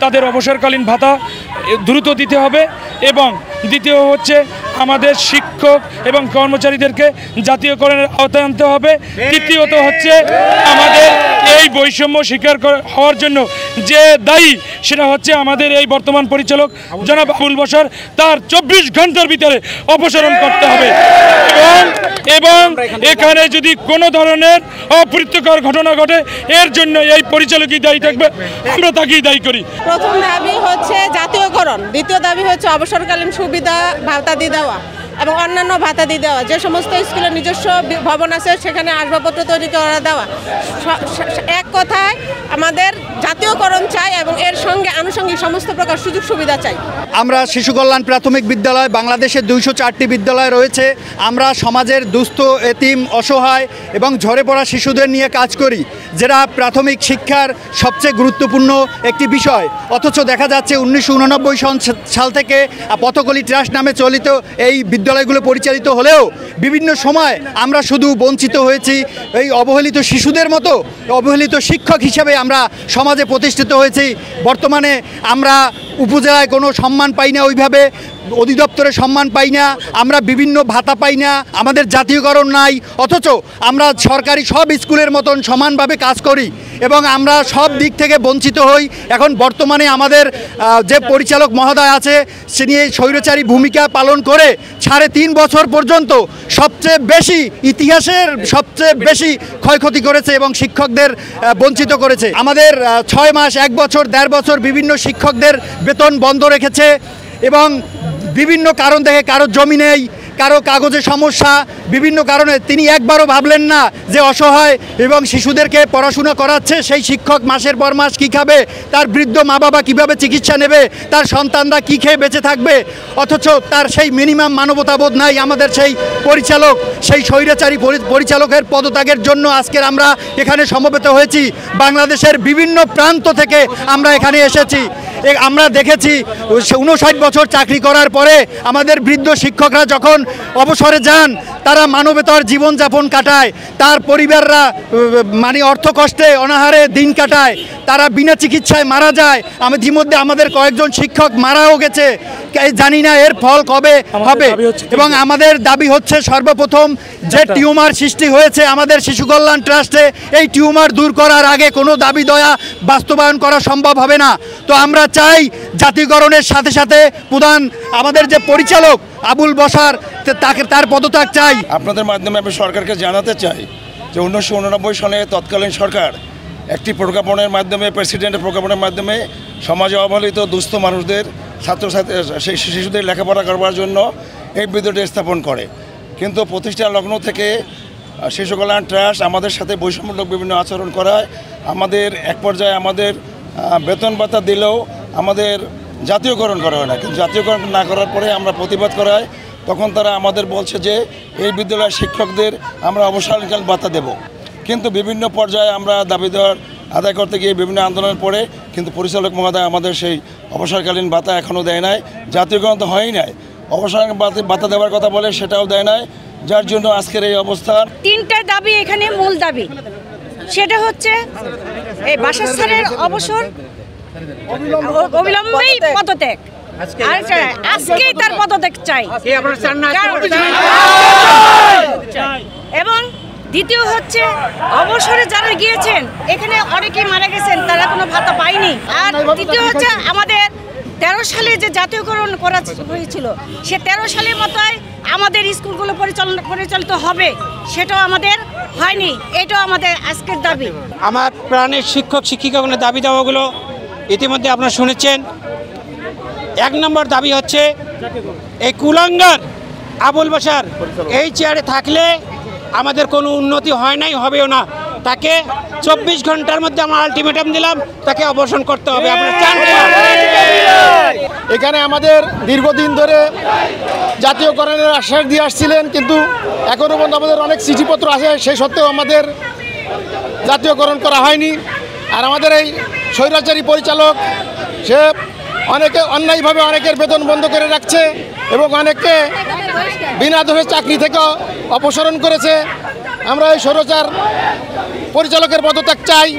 তাদের অবসরকালীন ভাতা দ্রুত দিতে হবে এবং দ্বিতীয় হচ্ছে আমাদের শিক্ষক এবং কর্মচারীদেরকে জাতীয়করণের আওতায় আনতে হবে। তৃতীয়ত হচ্ছে আমাদের এই বৈষম্য স্বীকার হওয়ার জন্য যে দায়ী সেটা হচ্ছে আমাদের এই বর্তমান পরিচালক জনাব আবুল বশর, তার 24 ঘন্টার ভিতরে অপসারণ করতে হবে এবং এখানে যদি কোনো ধরনের অপ্রীতিকর ঘটনা ঘটে এর জন্য এই পরিচালকই দায়ী থাকবে, আমরা তাকেই দায়ী করি। প্রথম দাবি হচ্ছে জাতীয়করণ, দ্বিতীয় দাবি হচ্ছে অবসরকালীন সুবিধা ভাতা দিয়ে দেওয়া এবং অন্যান্য ভাতা দিয়ে দেওয়া। যে সমস্ত স্কুলের নিজস্ব ভবন আছে সেখানে আসবাবপত্র তৈরি করে দেওয়া। এক কথায় আমাদের জাতীয়করণ চাই এবং এর সঙ্গে আনুষঙ্গিক সমস্ত প্রকার সুযোগ সুবিধা চাই। আমরা শিশু কল্যাণ প্রাথমিক বিদ্যালয়, বাংলাদেশের 204টি বিদ্যালয় রয়েছে। আমরা সমাজের দুস্থ, এতিম, অসহায় এবং ঝরে পড়া শিশুদের নিয়ে কাজ করি, যেটা প্রাথমিক শিক্ষার সবচেয়ে গুরুত্বপূর্ণ একটি বিষয়। অথচ দেখা যাচ্ছে 1989 সাল থেকে পথকলি ট্রাস্ট নামে চলিত এই বিদ্যালয়গুলো পরিচালিত হলেও বিভিন্ন সময় আমরা শুধু বঞ্চিত হয়েছি। এই অবহেলিত শিশুদের মতো অবহেলিত শিক্ষক হিসেবে আমরা সমাজে প্রতিষ্ঠিত হয়েছি। বর্তমানে আমরা উপজেলায় কোনো সম্মান পাই না, ওইভাবে অধিদপ্তরে সম্মান পাই না, আমরা বিভিন্ন ভাতা পাই না, আমাদের জাতীয়করণ নাই। অথচ আমরা সরকারি সব স্কুলের মতন সমানভাবে কাজ করি এবং আমরা সব দিক থেকে বঞ্চিত হই। এখন বর্তমানে আমাদের যে পরিচালক মহোদয় আছে সে নিয়ে স্বৈরাচারী ভূমিকা পালন করে 3.5 বছর পর্যন্ত সবচেয়ে বেশি ইতিহাসের সবচেয়ে বেশি ক্ষয়ক্ষতি করেছে এবং শিক্ষকদের বঞ্চিত করেছে। আমাদের 6 মাস, 1 বছর, 1.5 বছর বিভিন্ন শিক্ষকদের বেতন বন্ধ রেখেছে এবং বিভিন্ন কারণ দেখে, কারো জমি নেই, কারো কাগজে সমস্যা, বিভিন্ন কারণে তিনি একবারও ভাবলেন না যে অসহায় এবং শিশুদেরকে পড়াশোনা করাচ্ছে সেই শিক্ষক মাসের পর মাস কী খাবে, তার বৃদ্ধ মা বাবা কীভাবে চিকিৎসা নেবে, তার সন্তানরা কী খেয়ে বেঁচে থাকবে। অথচ তার সেই মিনিমাম মানবতাবোধ নাই। আমাদের সেই পরিচালক, সেই স্বৈরাচারী পরিচালকের পদত্যাগের জন্য আজকের আমরা এখানে সমবেত হয়েছি। বাংলাদেশের বিভিন্ন প্রান্ত থেকে আমরা এখানে এসেছি। আমরা দেখেছি 59 বছর চাকরি করার পরে আমাদের বৃদ্ধ শিক্ষকরা যখন অবসরে যান তারা মানবেতর জীবনযাপন কাটায়, তার পরিবাররা মানে অর্থ কষ্টে অনাহারে দিন কাটায়, তারা বিনা চিকিৎসায় মারা যায়। ইতিমধ্যে আমাদের কয়েকজন শিক্ষক মারাও গেছে, জানি না এর ফল কবে হবে। এবং আমাদের দাবি হচ্ছে সর্বপ্রথম যে টিউমার সৃষ্টি হয়েছে আমাদের শিশু কল্যাণ ট্রাস্টে, এই টিউমার দূর করার আগে কোনো দাবি দয়া বাস্তবায়ন করা সম্ভব হবে না। তো আমরা চাই জাতীয়করণের সাথে সাথে প্রধান আমাদের যে পরিচালক আবুল বশর তার পদত্যাগ চাই। আপনাদের মাধ্যমে আমি সরকারকে জানাতে চাই যে 1989 সালে তৎকালীন সরকার একটি প্রজ্ঞাপনের মাধ্যমে, প্রেসিডেন্টের প্রজ্ঞাপনের মাধ্যমে সমাজে অবহেলিত দুস্থ মানুষদের, ছাত্রছাত্রী, সেই শিশুদের লেখাপড়া করবার জন্য এই বিদ্যালয়টি স্থাপন করে। কিন্তু প্রতিষ্ঠা লগ্ন থেকে শিশু কল্যাণ ট্রাস্ট আমাদের সাথে বৈষম্যমূলক বিভিন্ন আচরণ করায় আমাদের এক পর্যায়ে আমাদের বেতন ভাতা দিলেও আমাদের জাতীয়করণ করা হয় না। কিন্তু জাতীয়করণ না করার পরে আমরা প্রতিবাদ করাই, তখন তারা আমাদের বলছে যে এই বিদ্যালয়ের শিক্ষকদের আমরা অবসরকালীন ভাতা দেব। কিন্তু বিভিন্ন পর্যায়ে আমরা দাবি দেওয়ার আদায় করতে গিয়ে বিভিন্ন আন্দোলনের পরে কিন্তু পরিচালক মহোদয় আমাদের সেই অবসরকালীন ভাতা এখনও দেয় নাই, জাতীয়করণ তো হয়ই নাই। অবসরকালীন ভাতা দেওয়ার কথা বলে সেটাও দেয় নাই, যার জন্য আজকের এই অবস্থান। 3টা দাবি এখানে মূল দাবি, সেটা হচ্ছে এই বাসার স্যারের অবসর, অবিলম্বেই পদত্যাগ, আজকেই তার পদত্যাগ চাই। এবং দ্বিতীয় হচ্ছে অবসরে যারা গিয়েছেন, এখানে অনেকেই মারা গেছেন, তারা কোনো ভাতা পায়নি। আর তৃতীয় হচ্ছে আমাদের 13 সালে যে জাতীয়করণ করা হয়েছিল, সে 13 সালের মতোই আমাদের স্কুলগুলো পরিচালিত হবে, সেটাও আমাদের হয়নি। এটাও আমাদের আজকের দাবি। আমার প্রাণের শিক্ষক শিক্ষিকাগণের দাবি দাওয়াগুলো ইতিমধ্যে আপনারা শুনেছেন। 1 নম্বর দাবি হচ্ছে এই কুলাঙ্গার আবুল বশর এই চেয়ারে থাকলে আমাদের কোনো উন্নতি হয় নাই, হবেও না। তাকে 24 ঘন্টার মধ্যে আমরা আলটিমেটাম দিলাম, তাকে অবসান করতে হবে। এখানে আমাদের দীর্ঘদিন ধরে জাতীয়করণের আশ্বাস দিয়ে আসছিলেন, কিন্তু এখনও পর্যন্ত আমাদের অনেক চিঠিপত্র আছে, সেই সত্ত্বেও আমাদের জাতীয়করণ করা হয়নি। আর আমাদের এই স্বৈরাচারী পরিচালক সে অন্যায়ভাবে অনেকের বেতন বন্ধ করে রাখছে এবং অনেককে বিনা দোষে চাকরি থেকে অপসারণ করেছে। আমরা এই স্বৈরাচার পরিচালকের পদত্যাগ চাই।